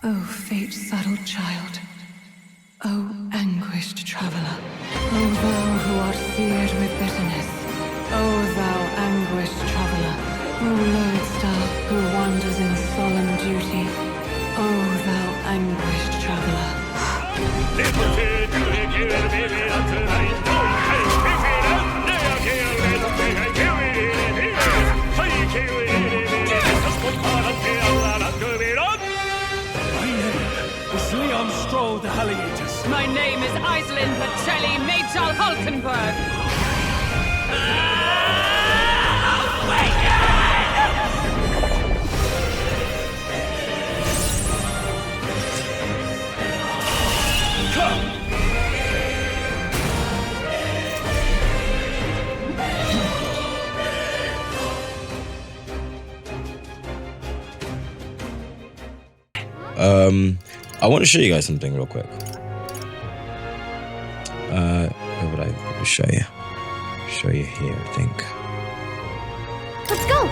O fate-saddled child, O anguished traveler, O thou who art seared with bitterness, O thou anguished traveler, O lodestar who wanders in solemn duty, O thou anguished traveler. The Halligators. My name is Iselin Pacelli Majal Hulkenberg. I want to show you guys something real quick. What would I show you? Show you here, I think. Let's go!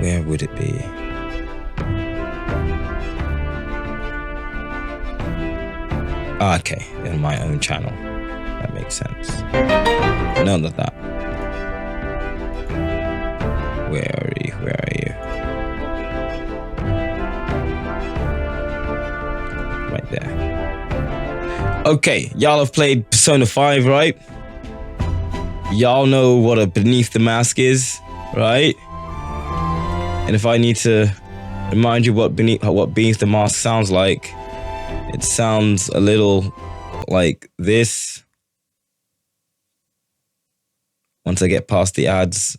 Where would it be? Okay, in my own channel. That makes sense. None of that. Where are you? Where are you? Right there. Okay, y'all have played Persona 5, right? Y'all know what a Beneath the Mask is, right? And if I need to remind you what Beneath the Mask sounds like, it sounds a little like this. Once I get past the ads.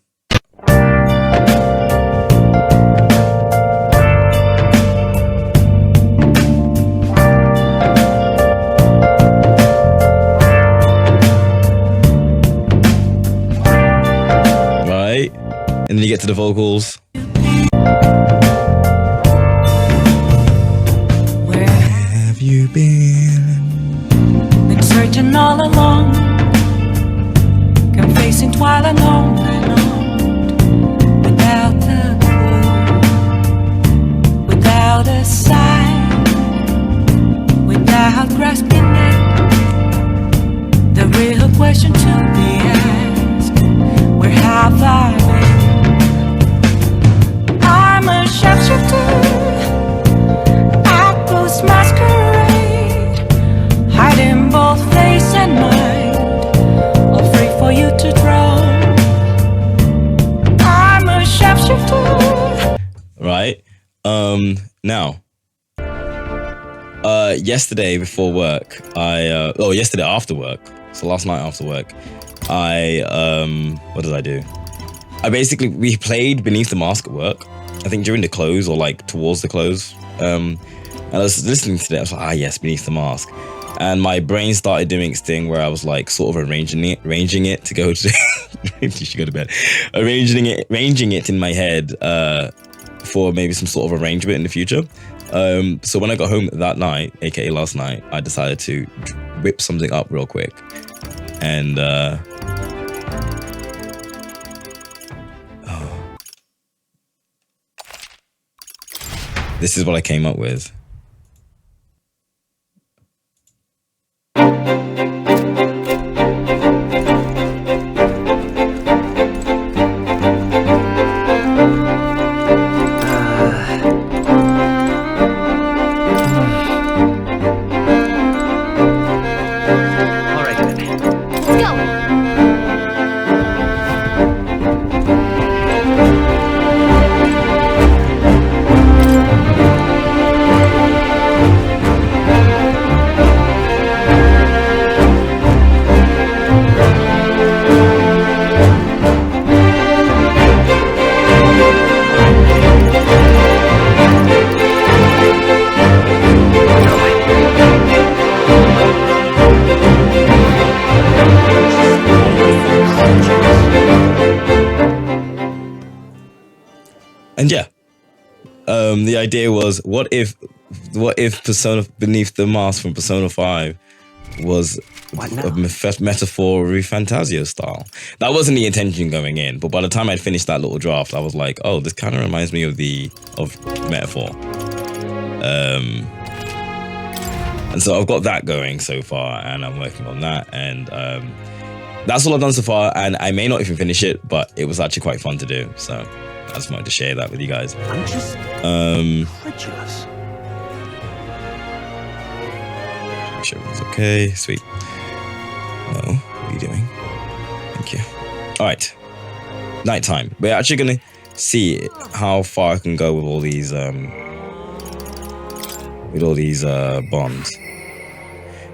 Right? And then you get to the vocals. Where Have you been searching all along, confessing while alone, without a clue, without a sign, without grasping it. The real question to be asked: where have I been? I'm a sharpshooter, atlus masquerade, hiding both face and mind, all free for you to draw. I'm a sharpshooter. right? Now, yesterday before work, yesterday after work, so last night after work, what did I do? We played Beneath the Mask at work, I think during the close or like towards the close. And I was listening to it, I was like, yes, Beneath the Mask. And my brain started doing its thing where I was like sort of arranging it to go to, you should go to bed, arranging it in my head for maybe some sort of arrangement in the future. So when I got home that night, aka last night, I decided to whip something up real quick. And this is what I came up with. And yeah, the idea was, what if Persona Beneath the Mask from Persona 5 was a metaphor ReFantazio style. That wasn't the intention going in, but by the time I'd finished that little draft, I was like, oh, this kind of reminds me of metaphor. And so I've got that going so far, and I'm working on that, and that's all I've done so far, and I may not even finish it, but it was actually quite fun to do, so I just wanted to share that with you guys. I'm just incredulous. Make sure everything's okay. Sweet. No, what are you doing? Thank you. All right. Nighttime. We're actually gonna see how far I can go with all these bonds.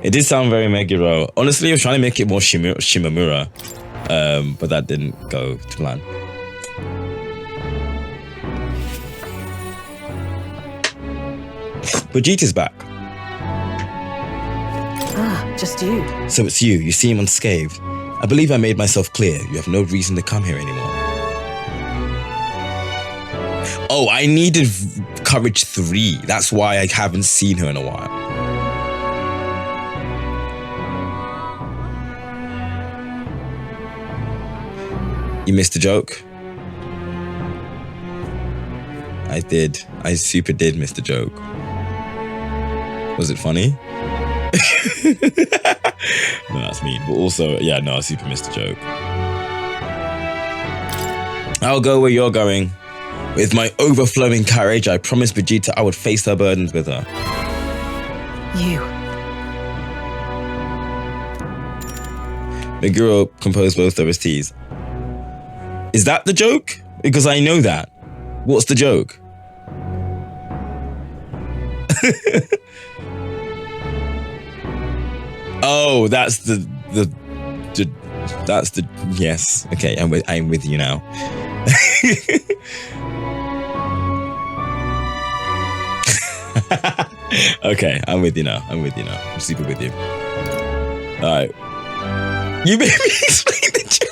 It did sound very Meguro. Honestly, I was trying to make it more Shimamura, but that didn't go to plan. Vegeta's back. Ah, just you. So it's you. You seem unscathed. I believe I made myself clear. You have no reason to come here anymore. Oh, I needed courage 3. That's why I haven't seen her in a while. You missed the joke? I did. I super did miss the joke. Was it funny? No, that's mean. But also, yeah, no, I super missed the joke. I'll go where you're going. With my overflowing courage, I promised Vegeta I would face her burdens with her. You. Meguro composed both OSTs. Is that the joke? Because I know that. What's the joke? Oh, that's the yes. Okay, I'm with you now. Okay, I'm with you now. I'm super with you. All right. You made me explain the joke.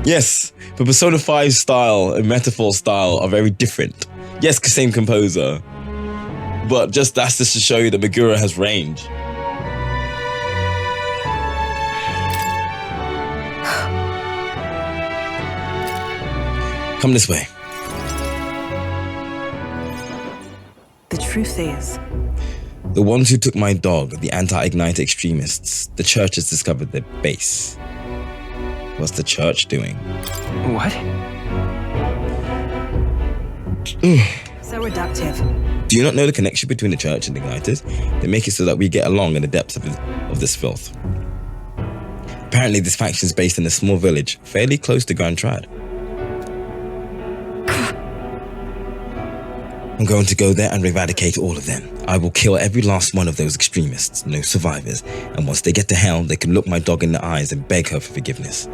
Yes, but Persona 5 style and Metaphor style are very different. Yes, same composer, but that's just to show you that Meguro has range. Come this way. The truth is, the ones who took my dog, the anti-Igniter extremists, the church has discovered their base. What's the church doing? What? so reductive. Do you not know the connection between the church and the Igniters? They make it so that we get along in the depths of this filth. Apparently, this faction is based in a small village, fairly close to Grand Trad. I'm going to go there and eradicate all of them. I will kill every last one of those extremists, no survivors. And once they get to hell, they can look my dog in the eyes and beg her for forgiveness.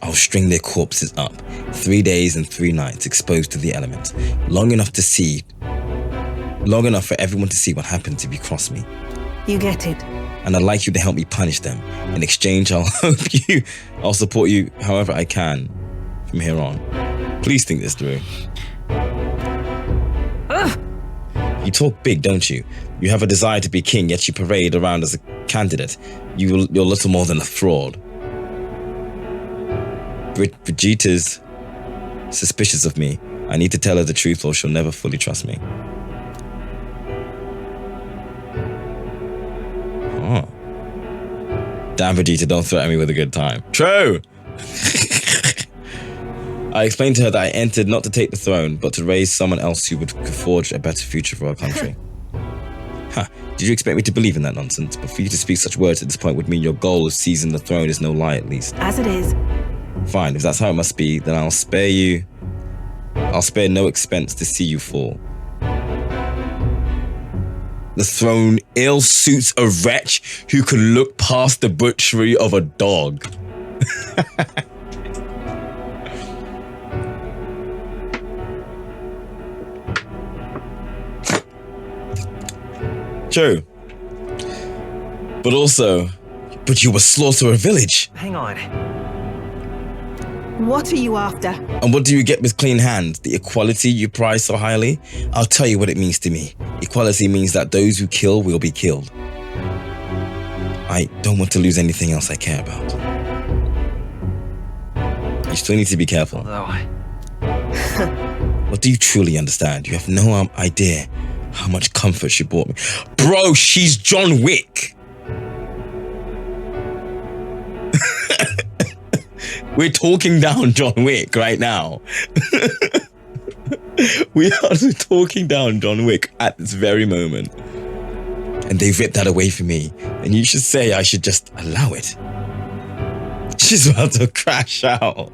I'll string their corpses up, 3 days and 3 nights exposed to the elements, long enough for everyone to see what happens if you cross me. You get it. And I'd like you to help me punish them. In exchange, I'll support you however I can from here on. Please think this through. You talk big, don't you? You have a desire to be king, yet you parade around as a candidate. You're little more than a fraud. Vegeta's suspicious of me. I need to tell her the truth or she'll never fully trust me. Oh. Damn, Vegeta, don't threaten me with a good time. True! I explained to her that I entered not to take the throne, but to raise someone else who would forge a better future for our country. Ha! Did you expect me to believe in that nonsense? But for you to speak such words at this point would mean your goal of seizing the throne is no lie, at least. As it is. Fine, if that's how it must be, then I'll spare no expense to see you fall. The throne ill suits a wretch who can look past the butchery of a dog. True. But you will slaughter a village. Hang on. What are you after? And what do you get with clean hands? The equality you prize so highly? I'll tell you what it means to me. Equality means that those who kill will be killed. I don't want to lose anything else I care about. You still need to be careful. What do you truly understand? You have no idea how much comfort she brought me. Bro, she's John Wick. We're talking down John Wick right now. We are talking down John Wick at this very moment. And they ripped that away from me. And you should say I should just allow it. She's about to crash out.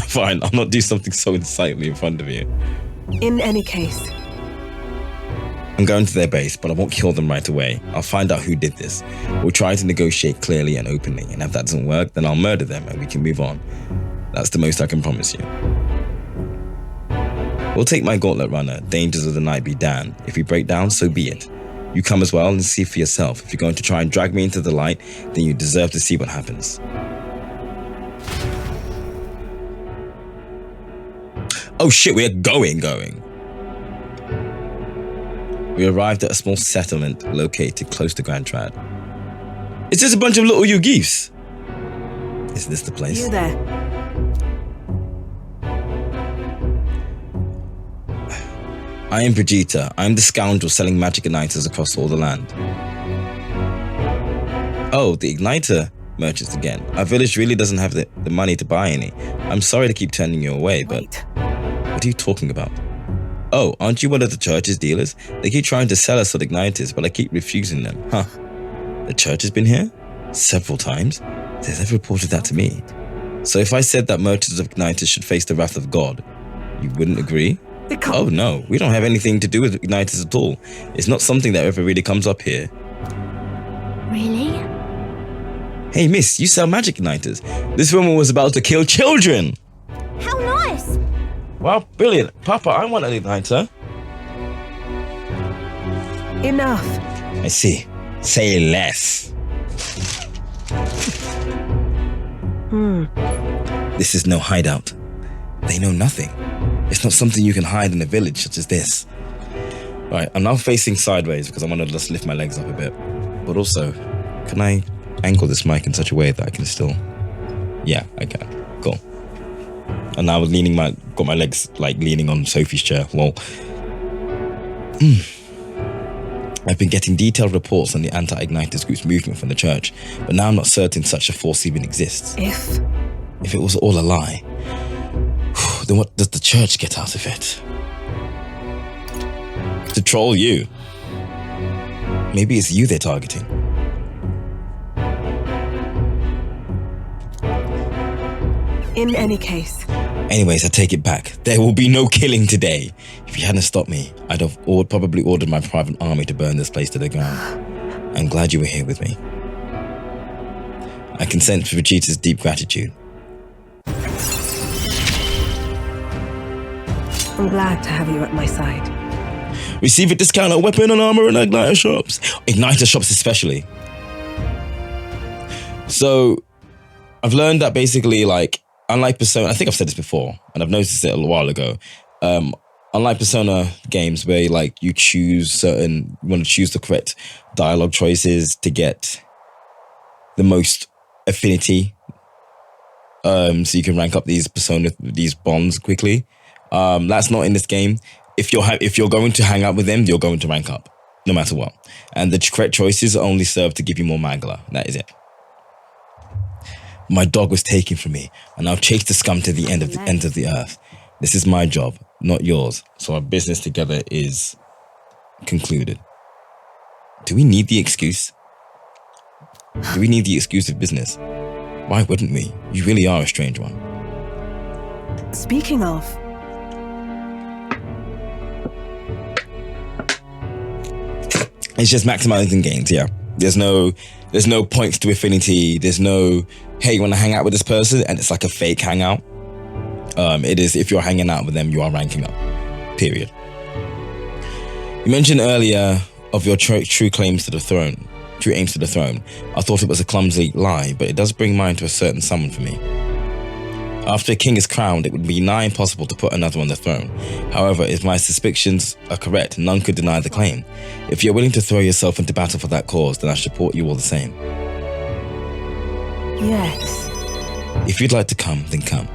Fine, I'll not do something so insightly in front of you. In any case. I'm going to their base, but I won't kill them right away. I'll find out who did this. We'll try to negotiate clearly and openly, and if that doesn't work, then I'll murder them and we can move on. That's the most I can promise you. We'll take my gauntlet runner, dangers of the night be damned. If we break down, so be it. You come as well and see for yourself. If you're going to try and drag me into the light, then you deserve to see what happens. Oh shit, we're going. We arrived at a small settlement located close to Grand Trad. It's just a bunch of little Yugifs. Is this the place? You there? I am Brigitte. I am the scoundrel selling magic igniters across all the land. Oh, the igniter merchants again. Our village really doesn't have the money to buy any. I'm sorry to keep turning you away, but... Wait. What are you talking about? Oh, aren't you one of the church's dealers? They keep trying to sell us with igniters, but I keep refusing them. Huh. The church has been here? Several times? They've never reported that to me. So if I said that merchants of igniters should face the wrath of God, you wouldn't agree? Oh no, we don't have anything to do with igniters at all. It's not something that ever really comes up here. Really? Hey miss, you sell magic igniters. This woman was about to kill children. How nice! Wow, brilliant. Papa, I want an igniter. Enough. I see. Say less. This is no hideout. They know nothing. It's not something you can hide in a village such as this. Right, I'm now facing sideways because I want to just lift my legs up a bit. But also, can I angle this mic in such a way that I can still... Yeah, I can. Cool. And now got my legs like leaning on Sophie's chair. Well, I've been getting detailed reports on the anti-igniters group's movement from the church, but now I'm not certain such a force even exists. If it was all a lie, then what does the church get out of it? To troll you. Maybe it's you they're targeting. In any case. Anyways, I take it back. There will be no killing today. If you hadn't stopped me, I'd have probably ordered my private army to burn this place to the ground. I'm glad you were here with me. I consent for Vegeta's deep gratitude. I'm glad to have you at my side. Receive a discount on weapon and armor and igniter shops. Igniter shops especially. So, I've learned that basically, like, unlike Persona, I think I've said this before, and I've noticed it a while ago. Unlike Persona games where like you want to choose the correct dialogue choices to get the most affinity, so you can rank up these bonds quickly. That's not in this game. If you're going to hang out with them, you're going to rank up, no matter what. And the correct choices only serve to give you more Magla. That is it. My dog was taken from me, and I'll chase the scum to the end of the earth. This is my job, not yours. So our business together is concluded. Do we need the excuse? Do we need the excuse of business? Why wouldn't we? You really are a strange one. Speaking of... It's just maximizing gains, yeah. There's no points to affinity. There's no, hey, you want to hang out with this person? And it's like a fake hangout. It is, if you're hanging out with them, you are ranking up. Period. You mentioned earlier of your true claims to the throne. True aims to the throne. I thought it was a clumsy lie, but it does bring mine to a certain summon for me. After a king is crowned, it would be nigh impossible to put another on the throne. However, if my suspicions are correct, none could deny the claim. If you're willing to throw yourself into battle for that cause, then I support you all the same. Yes. If you'd like to come, then come.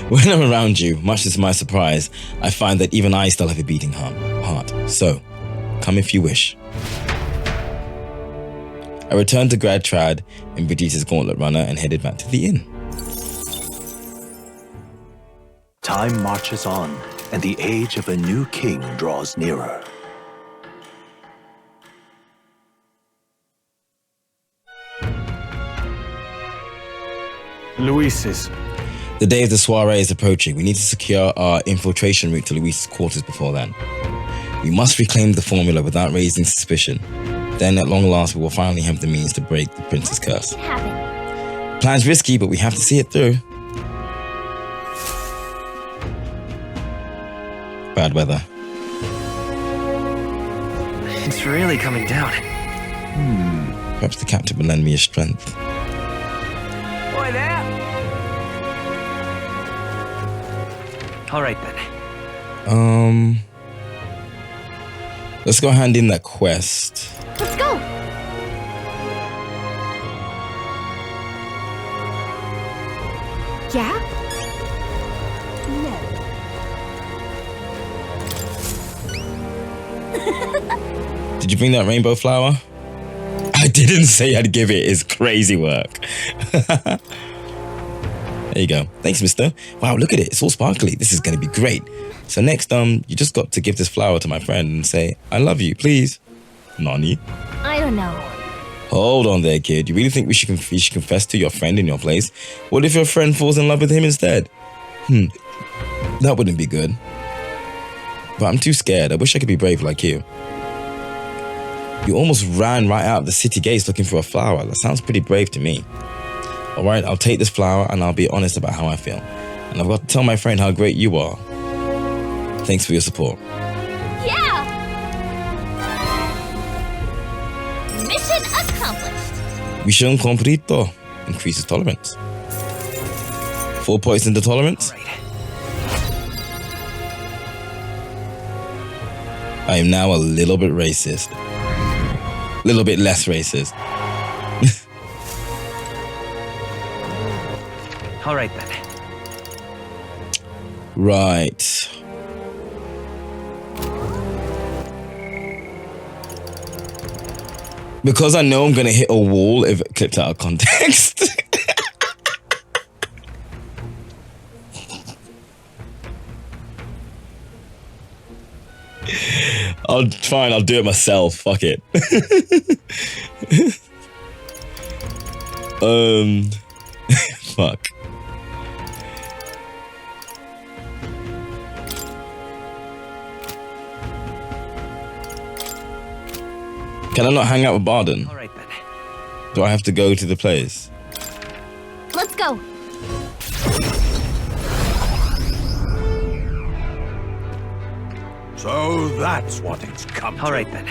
When I'm around you, much to my surprise, I find that even I still have a beating heart. So, come if you wish. I returned to Grad Trad and Vegeta's Gauntlet Runner and headed back to the inn. Time marches on, and the age of a new king draws nearer. Luis's. The day of the soiree is approaching. We need to secure our infiltration route to Luis's quarters before then. We must reclaim the formula without raising suspicion. Then, at long last, we will finally have the means to break the prince's curse. Plan's risky, but we have to see it through. Bad weather. It's really coming down. Perhaps the captain will lend me his strength. Boy there! All right then. Let's go hand in that quest. Let's go. Yeah? No. Did you bring that rainbow flower? I didn't say I'd give it his crazy work. There you go. Thanks, mister. Wow, look at it. It's all sparkly. This is going to be great. So next, you just got to give this flower to my friend and say, I love you, please. Nani? I don't know. Hold on there, kid. You really think you should confess to your friend in your place? What if your friend falls in love with him instead? That wouldn't be good. But I'm too scared. I wish I could be brave like you. You almost ran right out of the city gates looking for a flower. That sounds pretty brave to me. All right, I'll take this flower and I'll be honest about how I feel. And I've got to tell my friend how great you are. Thanks for your support. Yeah! Mission accomplished. Mission completo. Increases tolerance. 4 points in the tolerance. I am now a little bit racist. A little bit less racist. All right then. Right. Because I know I'm going to hit a wall if it clipped out of context. Fine, I'll do it myself. Fuck it. Fuck. Can I not hang out with Barden? All right then. Do I have to go to the place? Let's go. So that's what it's come to. All right then.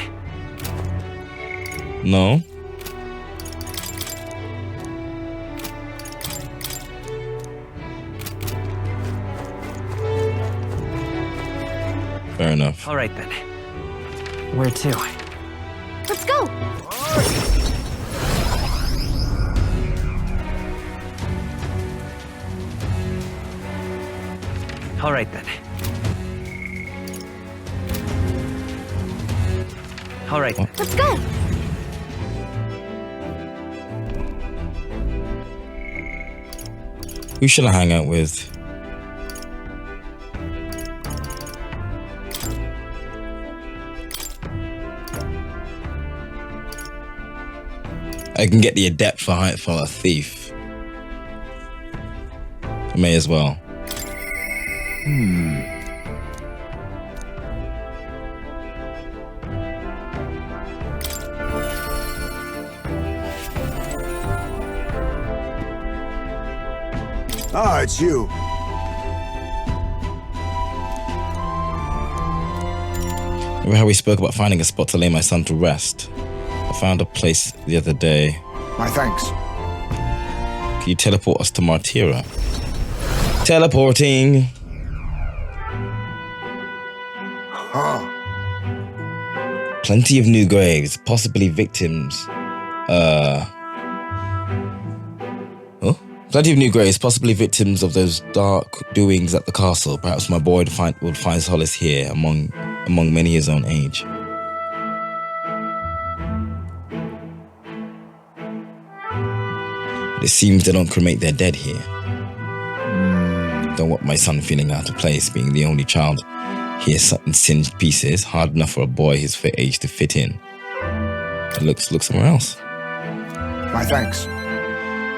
No? Fair enough. All right then. Where to? Let's go. All right then. All right then. Let's go. Who should I hang out with? I can get the adept for a thief. I may as well. Ah, it's you. Remember how we spoke about finding a spot to lay my son to rest? I found a place the other day. My thanks. Can you teleport us to Martira? Teleporting! Huh. Plenty of new graves, possibly victims. Plenty of new graves, possibly victims of those dark doings at the castle. Perhaps my boy would find solace here among many his own age. But it seems they don't cremate their dead here. Don't want my son feeling out of place, being the only child here in singed pieces, hard enough for a boy his age to fit in. Look somewhere else. My thanks.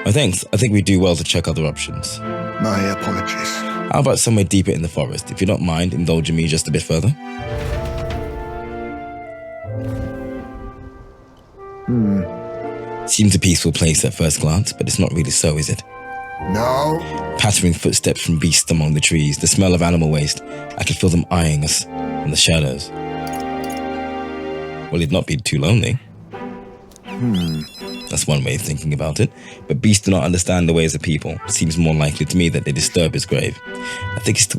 My thanks. I think we do well to check other options. My apologies. How about somewhere deeper in the forest? If you don't mind indulging me just a bit further. Seems a peaceful place at first glance, but it's not really so, is it? No. Pattering footsteps from beasts among the trees, the smell of animal waste. I could feel them eyeing us in the shadows. Well, it'd not be too lonely. That's one way of thinking about it. But beasts do not understand the ways of people. It seems more likely to me that they disturb his grave. I think it's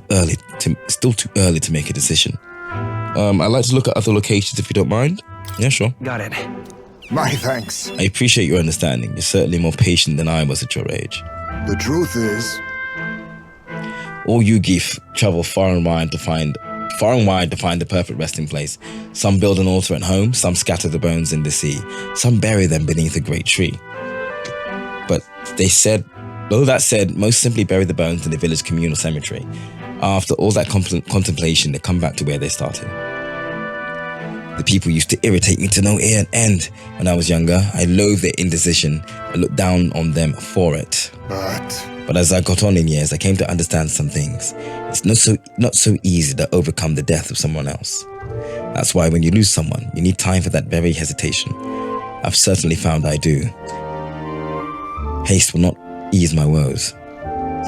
still too early to make a decision. I'd like to look at other locations if you don't mind. Yeah, sure. Got it. My thanks. I appreciate your understanding. You're certainly more patient than I was at your age. The truth is, all you geef travel far and wide to find the perfect resting place. Some build an altar at home, some scatter the bones in the sea, some bury them beneath a great tree. But that said, most simply bury the bones in the village communal cemetery. After all that contemplation, they come back to where they started. The people used to irritate me to no end. When I was younger, I loathed their indecision. I looked down on them for it. But as I got on in years, I came to understand some things. It's not so easy to overcome the death of someone else. That's why when you lose someone, you need time for that very hesitation. I've certainly found I do. Haste will not ease my woes.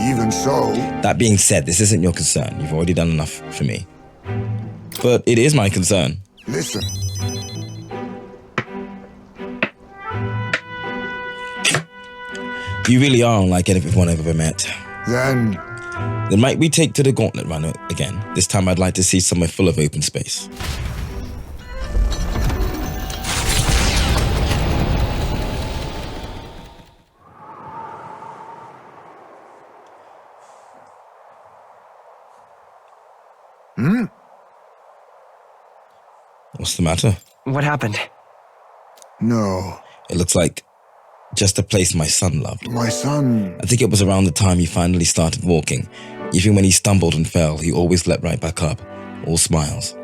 even so... That being said, this isn't your concern. You've already done enough for me. But it is my concern. Listen. You really are unlike anyone I've ever met. Then might we take to the gauntlet run again? This time I'd like to see somewhere full of open space. What's the matter? What happened? No. It looks like just a place my son loved. My son... I think it was around the time he finally started walking. Even when he stumbled and fell, he always leapt right back up, all smiles.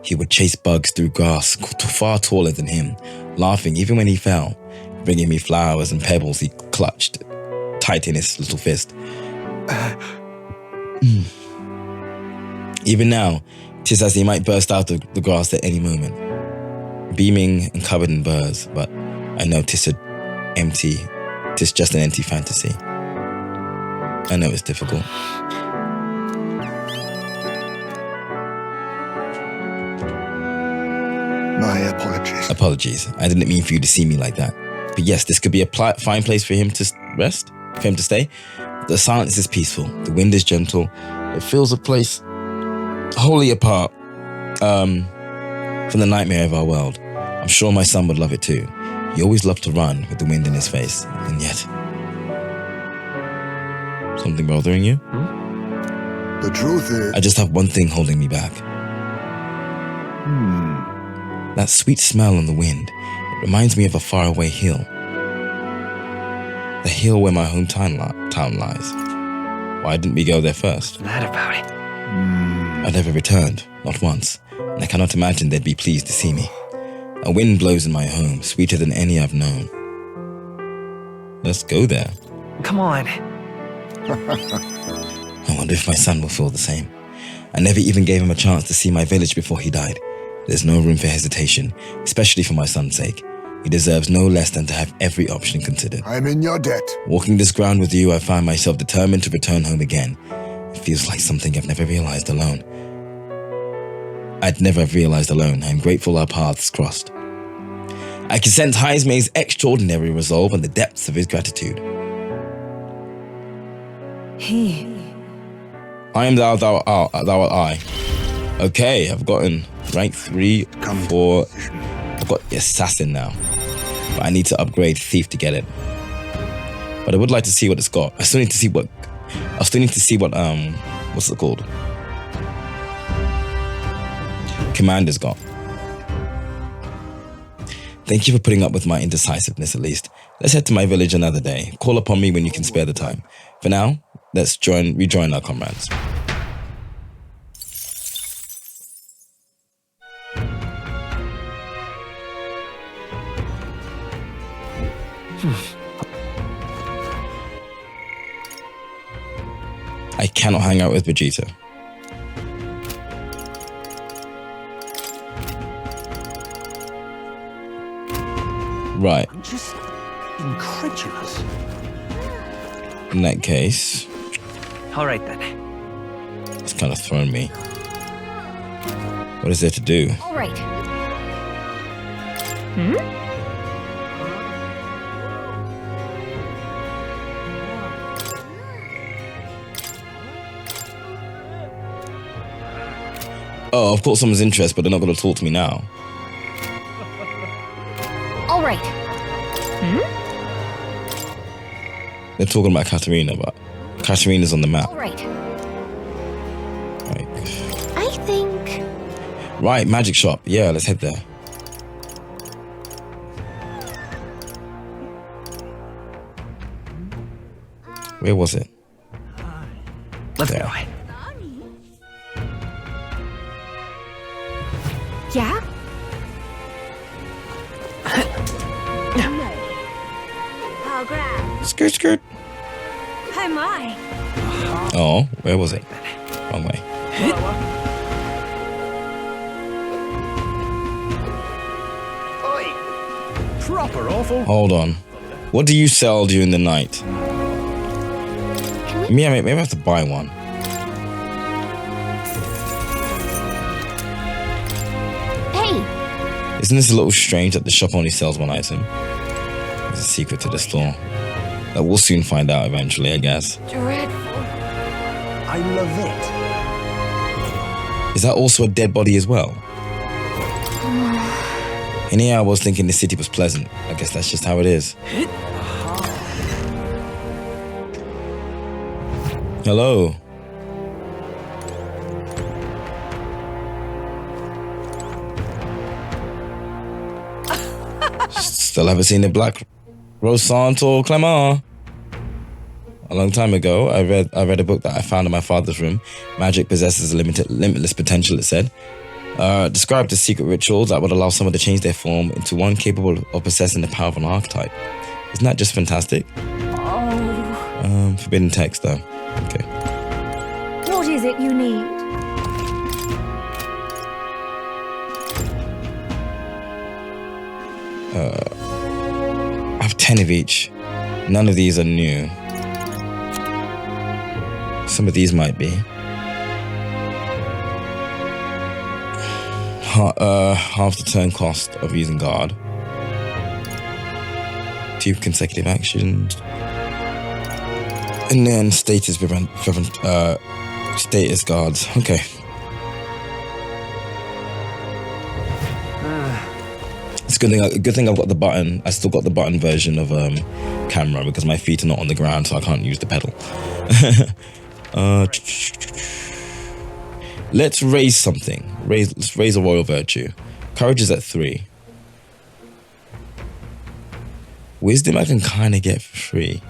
He would chase bugs through grass far taller than him, laughing even when he fell, bringing me flowers and pebbles he clutched tight in his little fist. Even now, 'tis as he might burst out of the grass at any moment, beaming and covered in burrs, but I know 'tis just an empty fantasy. I know it's difficult. My apologies. Apologies. I didn't mean for you to see me like that. But yes, this could be a fine place for him to rest, for him to stay. The silence is peaceful. The wind is gentle. It feels a place wholly apart from the nightmare of our world. I'm sure my son would love it too. He always loved to run with the wind in his face, and yet... Something bothering you? The truth is... I just have one thing holding me back. That sweet smell on the wind. It reminds me of a faraway hill. The hill where my hometown lies. Why didn't we go there first? What's that about it? I never returned, not once, and I cannot imagine they'd be pleased to see me. A wind blows in my home, sweeter than any I've known. Let's go there. Come on. I wonder if my son will feel the same. I never even gave him a chance to see my village before he died. There's no room for hesitation, especially for my son's sake. He deserves no less than to have every option considered. I'm in your debt. Walking this ground with you, I find myself determined to return home again. It feels like something I've never realized alone. I'd never have realized alone. I'm grateful our paths crossed. I can sense Heismay's extraordinary resolve and the depths of his gratitude. I am thou art I. Okay, I've gotten rank 3, 4. I've got the assassin now. But I need to upgrade thief to get it. But I would like to see what it's got. I still need to see what what's it called? Commander's got. Thank you for putting up with my indecisiveness at least. Let's head to my village another day. Call upon me when you can spare the time. For now, let's rejoin our comrades. I cannot hang out with Vegeta. Right. I'm just incredulous. In that case, All right then. it's kind of thrown me. What is there to do? All right. Oh, I've caught someone's interest, but they're not going to talk to me now. All right. They're talking about Katarina, but Katarina's on the map. All right. Right. I think. Right, magic shop. Yeah, let's head there. Where was it? Let's There. go. Yeah? Skirt, skirt. Oh my. Oh, where was it? Wrong way. Proper awful. Hold on. What do you sell during the night? Maybe I have to buy one. Hey. Isn't this a little strange that the shop only sells one item? There's a secret to the store. That we'll soon find out eventually, I guess. Dreadful. I love it. Is that also a dead body as well? And here I was thinking the city was pleasant. I guess that's just how it is. Hello. Still haven't seen the Black Rosant or Clemar. A long time ago, I read a book that I found in my father's room. Magic possesses a limitless potential, it said. Described as secret rituals that would allow someone to change their form into one capable of possessing the power of an archetype. Isn't that just fantastic? Oh. Forbidden text though. Okay. What is it you need? I have 10 of each. None of these are new. Some of these might be. Half the turn cost of using guard. 2 consecutive actions. And then status status guards. Okay. It's a good thing I've got the button. I still got the button version of camera because my feet are not on the ground, so I can't use the pedal. Let's raise something. Let's raise a royal virtue. Courage is at 3. Wisdom I can kind of get for free.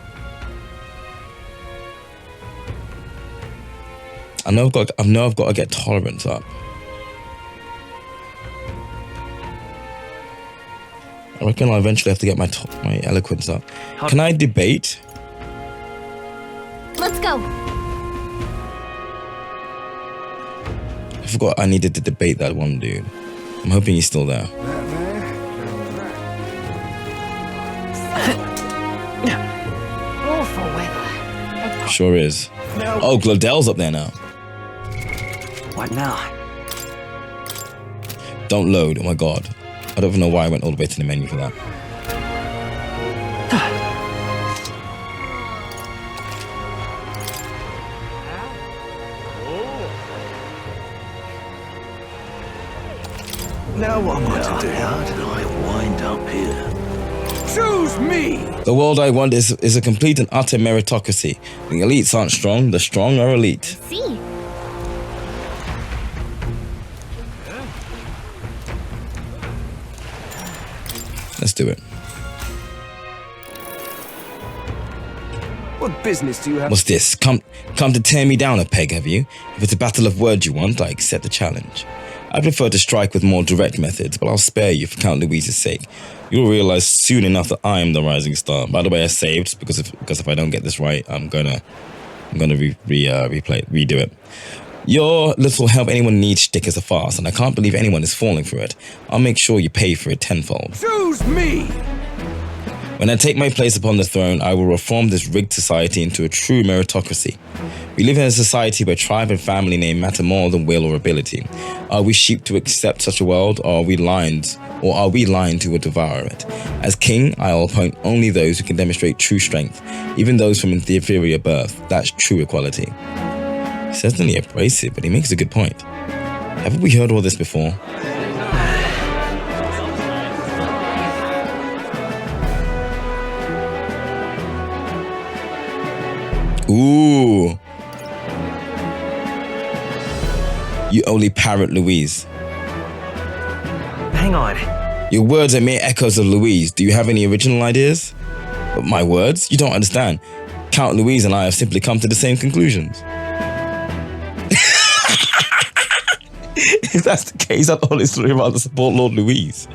I know I've got to get tolerance up. I reckon I'll eventually have to get my eloquence up. Can I debate? Let's go. I forgot I needed to debate that one dude. I'm hoping he's still there. Awful weather. Sure is. Oh, Glodell's up there now. What now? Don't load. Oh my god. I don't even know why I went all the way to the menu for that. Now what am I to do? How did I wind up here? Choose me! The world I want is a complete and utter meritocracy. The elites aren't strong, the strong are elite. See. Let's do it. What business do you have? What's this? Come to tear me down a peg, have you? If it's a battle of words you want, I accept the challenge. I prefer to strike with more direct methods, but I'll spare you for Count Louise's sake. You'll realize soon enough that I am the rising star. By the way, I saved because if I don't get this right, I'm gonna redo it. Your little help anyone needs shtick is a farce, and I can't believe anyone is falling for it. I'll make sure you pay for it tenfold. Choose me! When I take my place upon the throne, I will reform this rigged society into a true meritocracy. We live in a society where tribe and family name matter more than will or ability. Are we sheep to accept such a world, or are we lions who will devour it? As king, I'll appoint only those who can demonstrate true strength, even those from the inferior birth. That's true equality. He's certainly abrasive, but he makes a good point. Haven't we heard all this before? Ooh. You only parrot Louise. Hang on. Your words are mere echoes of Louise. Do you have any original ideas? But my words? You don't understand. Count Louise and I have simply come to the same conclusions. If that's the case, I'd honestly rather support Lord Louise.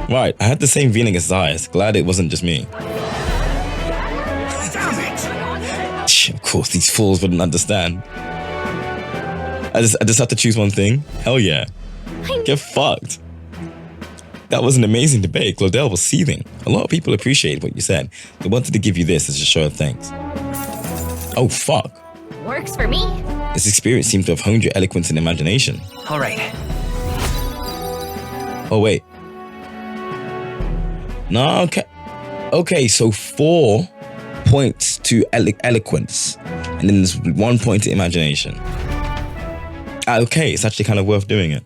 Right, I had the same feeling as Zayas. Glad it wasn't just me. Of course, these fools wouldn't understand. I just have to choose one thing. Hell yeah. Get fucked. That was an amazing debate. Claudel was seething. A lot of people appreciated what you said. They wanted to give you this as a show of thanks. Oh, fuck. Works for me. This experience seemed to have honed your eloquence and imagination. All right. Oh, wait. No, okay. Okay, so 4 points to eloquence, and then there's 1 point to imagination. Okay, it's actually kind of worth doing it.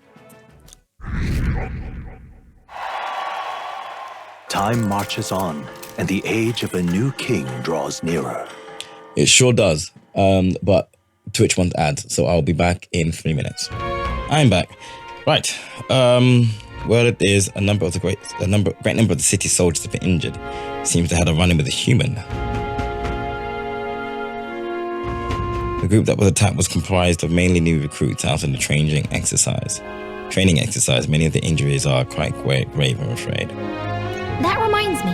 Time marches on, and the age of a new king draws nearer. It sure does. But Twitch wants ads, so I'll be back in 3 minutes. I'm back. Right. Well, it is a great number of the city's soldiers have been injured. Seems they had a run-in with a human. The group that was attacked was comprised of mainly new recruits out in the training exercise. Many of the injuries are quite grave, I'm afraid. That reminds me.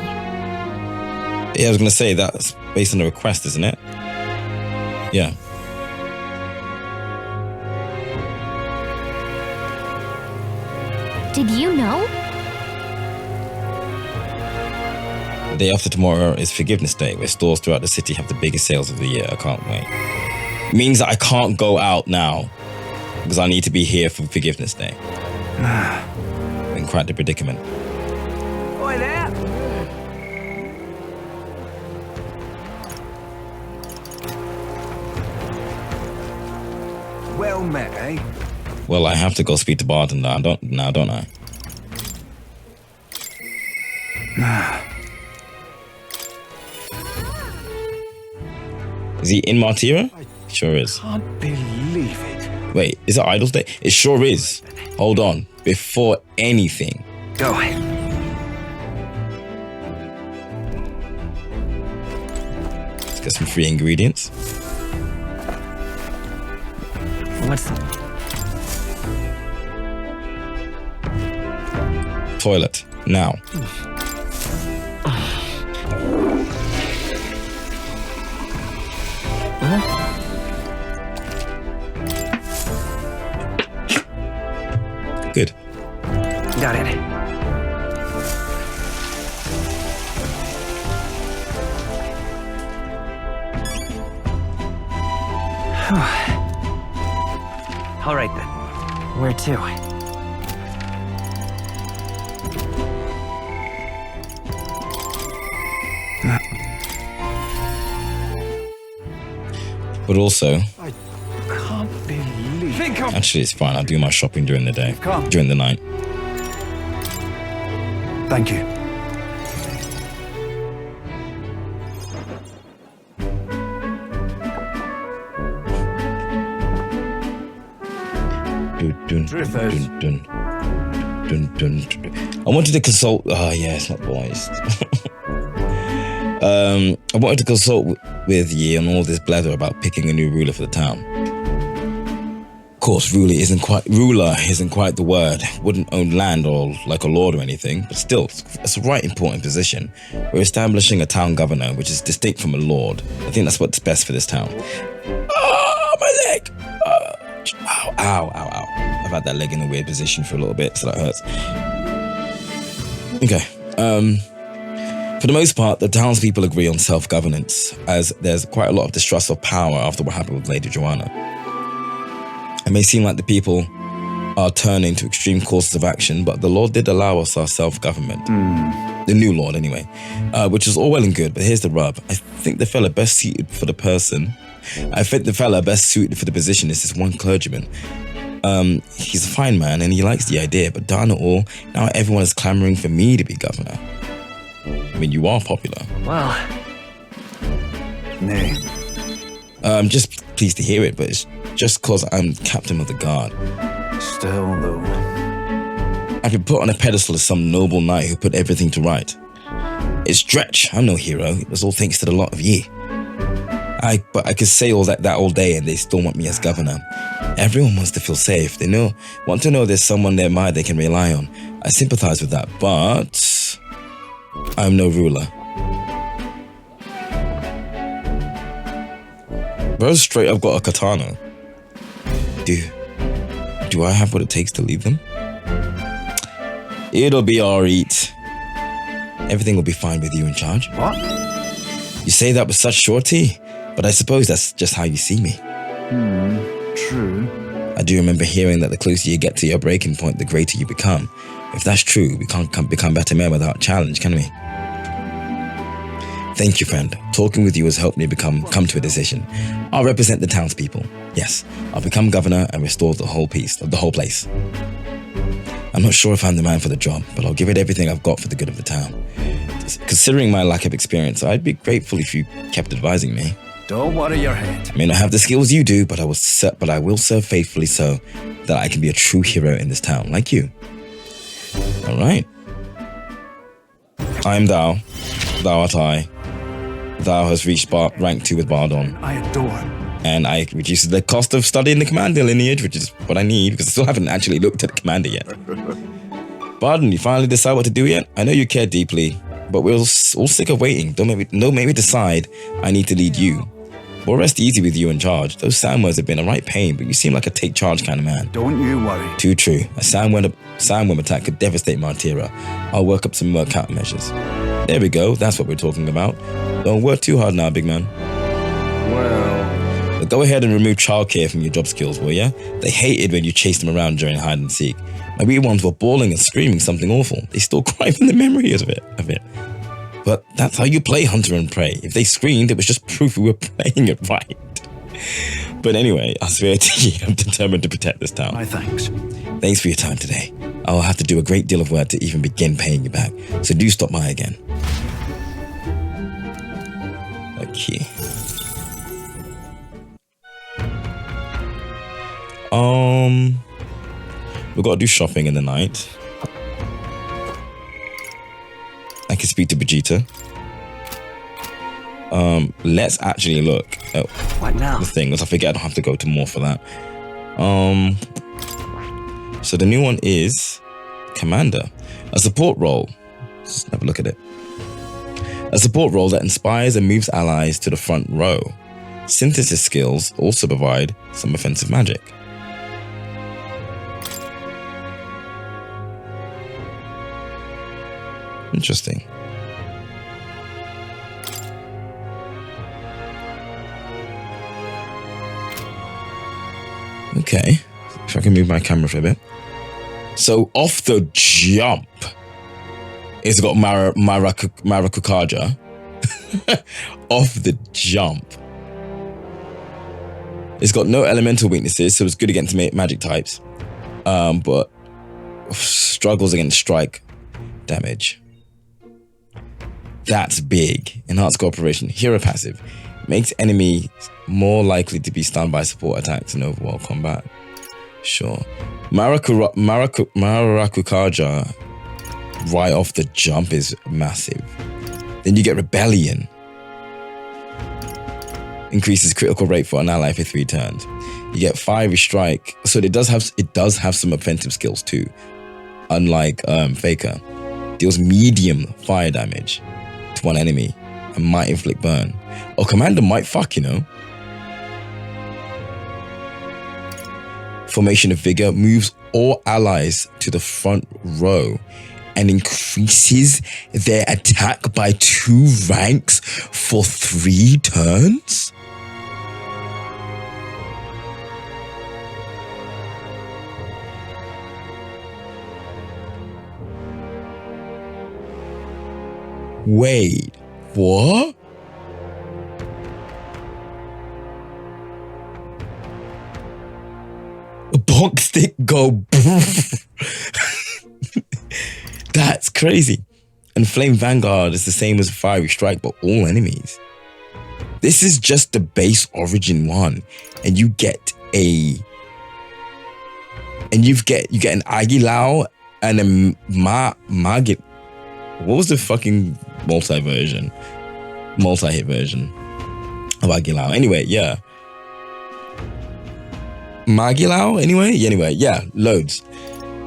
Yeah, I was going to say, that's based on a request, isn't it? Yeah. Did you know? The day after tomorrow is Forgiveness Day, where stores throughout the city have the biggest sales of the year. I can't wait. It means that I can't go out now, because I need to be here for Forgiveness Day. In quite the predicament. Boy, there. Well met, eh? Well, I have to go speak to Barton now, don't I? Is he in Martira? Sure is. Can't believe it. Wait, is it Idol's Day? It sure is. Hold on. Before anything. Go. Let's get some free ingredients. What's Toilet. Now. Good. Got it. All right then. Where to? But also, I can't believe. Think of. actually, it's fine. I'll do my shopping during the day, Come. during the night. Thank you. Truth is- I wanted to consult. Oh yeah, it's not voiced. I wanted to consult with Yi on all this blather about picking a new ruler for the town. Of course, ruler isn't quite the word. Wouldn't own land or like a lord or anything, but still, it's a right important position. We're establishing a town governor, which is distinct from a lord. I think that's what's best for this town. Oh, my leg! Ow, ow, ow, ow. I've had that leg in a weird position for a little bit, so that hurts. Okay. For the most part, the townspeople agree on self-governance, as there's quite a lot of distrust of power after what happened with Lady Joanna. It may seem like the people are turning to extreme courses of action, but the Lord did allow us our self-government. The new Lord, anyway. Which is all well and good, but here's the rub. I think the fella best suited for the position is this one clergyman. He's a fine man and he likes the idea, but darn it all, now everyone is clamoring for me to be governor. I mean, you are popular. Well. Nay. I'm just pleased to hear it, but it's just cause I'm captain of the guard. Still, though. I've been put on a pedestal as some noble knight who put everything to right. It's stretch, I'm no hero, it was all thanks to the lot of ye. But I could say all that all day and they still want me as governor. Everyone wants to feel safe. They want to know there's someone nearby they can rely on. I sympathize with that, but I'm no ruler. Bro, straight up got a katana. Do I have what it takes to lead them? It'll be alright. Everything will be fine with you in charge. What? You say that with such surety, but I suppose that's just how you see me. True. I do remember hearing that the closer you get to your breaking point, the greater you become. If that's true, we can't become better men without challenge, can we? Thank you, friend. Talking with you has helped me come to a decision. I'll represent the townspeople. Yes, I'll become governor and restore the whole place. I'm not sure if I'm the man for the job, but I'll give it everything I've got for the good of the town. Considering my lack of experience, I'd be grateful if you kept advising me. Don't worry your head. I may not have the skills you do, but I will serve faithfully so that I can be a true hero in this town, like you. All right. I am thou. Thou art I. Thou hast reached rank 2 with Bardon. I adore. And I reduced the cost of studying the commander lineage, which is what I need, because I still haven't actually looked at the commander yet. Bardon, you finally decide what to do yet? I know you care deeply, but we're all sick of waiting. Don't make me decide I need to lead you. We'll rest easy with you in charge. Those sound words have been a right pain, but you seem like a take charge kind of man. Don't you worry. Too true. A sandworm attack could devastate Martira. I'll work up some more countermeasures. There we go. That's what we're talking about. Don't work too hard now, big man. Well... But go ahead and remove childcare from your job skills, will ya? They hated when you chased them around during hide and seek. My wee ones were bawling and screaming something awful. They still cry from the memory of it. But that's how you play hunter and prey. If they screamed, it was just proof we were playing it right. But anyway, I swear to you, I'm determined to protect this town. My thanks. Thanks for your time today. I'll have to do a great deal of work to even begin paying you back, so do stop by again. Okay. We've got to do shopping in the night. I can speak to Vegeta. Let's actually look at What now? the thing, because I forget I don't have to go to more for that. So the new one is Commander, a support role. Let's have a look at it. A support role that inspires and moves allies to the front row. Synthesis skills also provide some offensive magic. Interesting. Okay, if I can move my camera for a bit. So off the jump, it's got Marakukaja. off the jump. It's got no elemental weaknesses, so it's good against magic types, but struggles against strike damage. That's big. Enhanced cooperation. Hero passive makes enemies more likely to be stunned by support attacks in overworld combat. Sure. Marakukaja right off the jump is massive. Then you get Rebellion. Increases critical rate for an ally for 3 turns. You get Fiery Strike. So it does have some offensive skills too. Unlike Faker. Deals medium fire damage to one enemy and might inflict burn. Or Commander might fuck, you know. Formation of Vigor moves all allies to the front row and increases their attack by 2 ranks for 3 turns? Wait, what? A bonk stick go. That's crazy. And Flame Vanguard is the same as Fiery Strike, but all enemies. This is just the base Origin one, and you get a. And you get an Agilao and a Magit. What was the fucking multi-hit version of Agilao? Anyway, yeah. Magilao? Anyway, yeah, loads.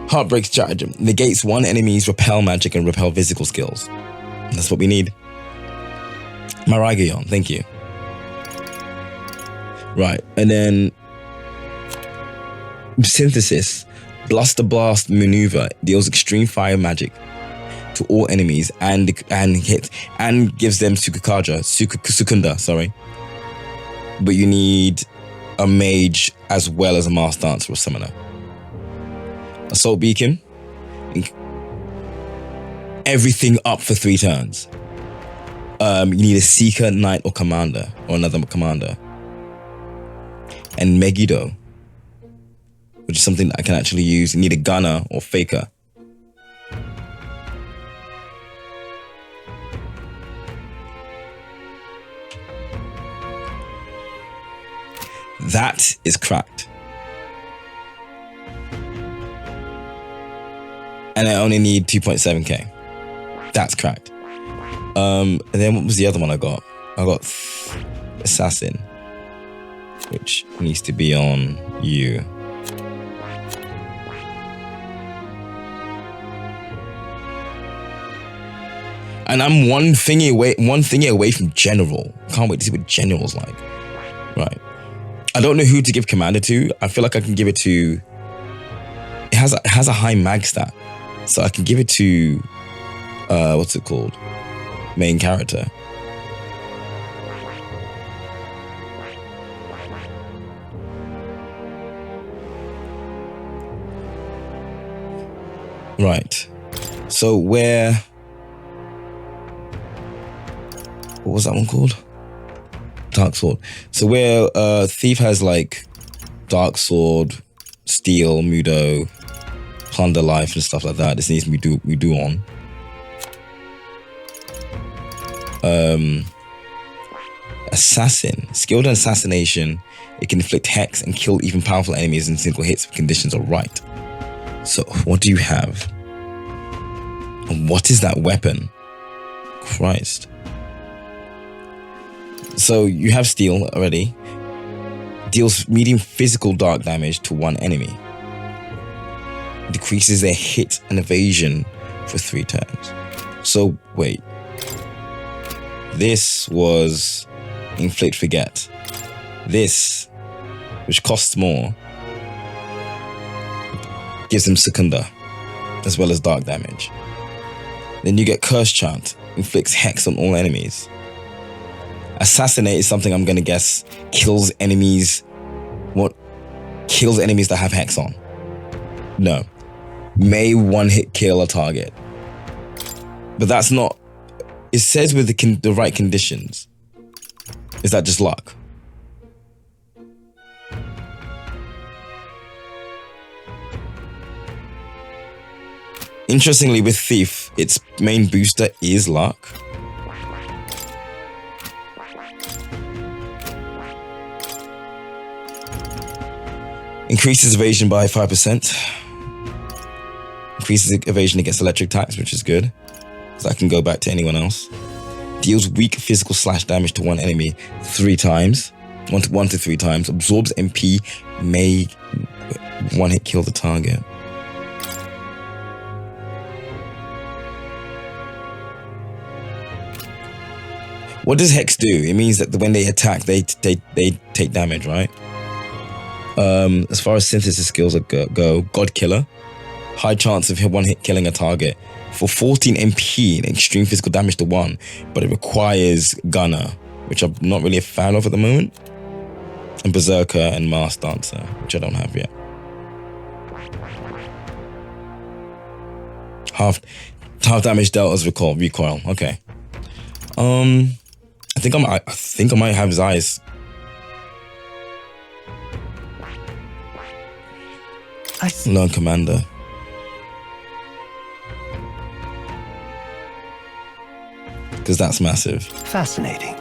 Heartbreak stratagem. Negates one enemy's repel magic and repel physical skills. That's what we need. Maragion, thank you. Right, and then Synthesis. Bluster Blast Maneuver deals extreme fire magic to all enemies and hits and gives them Sukunda, sorry. But you need a mage as well as a master dancer or summoner. Assault Beacon. Everything up for 3 turns. You need a Seeker, Knight, or Commander, or another Commander. And Megiddo, which is something that I can actually use. You need a Gunner or Faker. That is cracked. And I only need 2.7k. That's cracked. And then what was the other one I got? I got Assassin, which needs to be on you. And I'm one thingy away from General. Can't wait to see what General's like. Right. I don't know who to give Commander to. I feel like I can give it to... It has a high mag stat. So I can give it to... what's it called? Main character. Right. So where... What was that one called? Dark Sword. So where Thief has like Dark Sword, Steel, Mudo, Plunder Life and stuff like that. This needs Mudo on. Assassin. Skilled in assassination. It can inflict hex and kill even powerful enemies in single hits if conditions are right. So what do you have? And what is that weapon? Christ. So you have Steel already. Deals medium physical dark damage to one enemy. Decreases their hit and evasion for 3 turns. So wait. This was Inflict Forget. This, which costs more, gives them Secunda, as well as dark damage. Then you get Curse Chant. Inflicts hex on all enemies. Assassinate is something I'm gonna guess kills enemies. What? Kills enemies that have hex on. No. May one hit kill a target. But that's not it says with the right conditions. Is that just luck? Interestingly, with Thief, its main booster is luck. Increases evasion by 5%. Increases evasion against electric types, which is good. So I can go back to anyone else. Deals weak physical slash damage to one enemy 3 times. 1 to 3 times. Absorbs MP. May one hit kill the target. What does Hex do? It means that when they attack, they take damage, right? As far as synthesis skills go, God Killer. High chance of one hit killing a target for 14 MP and extreme physical damage to 1, but it requires Gunner, which I'm not really a fan of at the moment. And Berserker and Mask Dancer, which I don't have yet. Half damage dealt as recoil. Okay. I think I might have his eyes. Learn Commander. Because that's massive. Fascinating.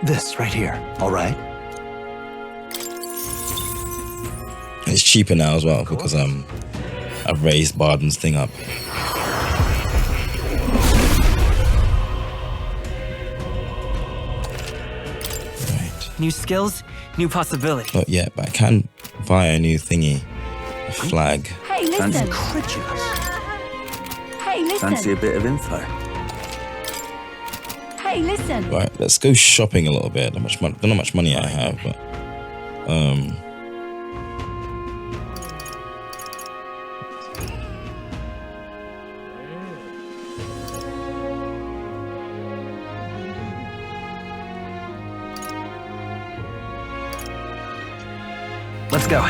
This right here, all right? It's cheaper now as well because I've raised Barden's thing up. Right. New skills, new possibilities. Not yet, but I can buy a new thingy. A flag. Hey, listen. Incredulous. Hey, listen. Fancy a bit of info? Hey, listen. Right, let's go shopping a little bit. Don't know how much money I have, but Let's go.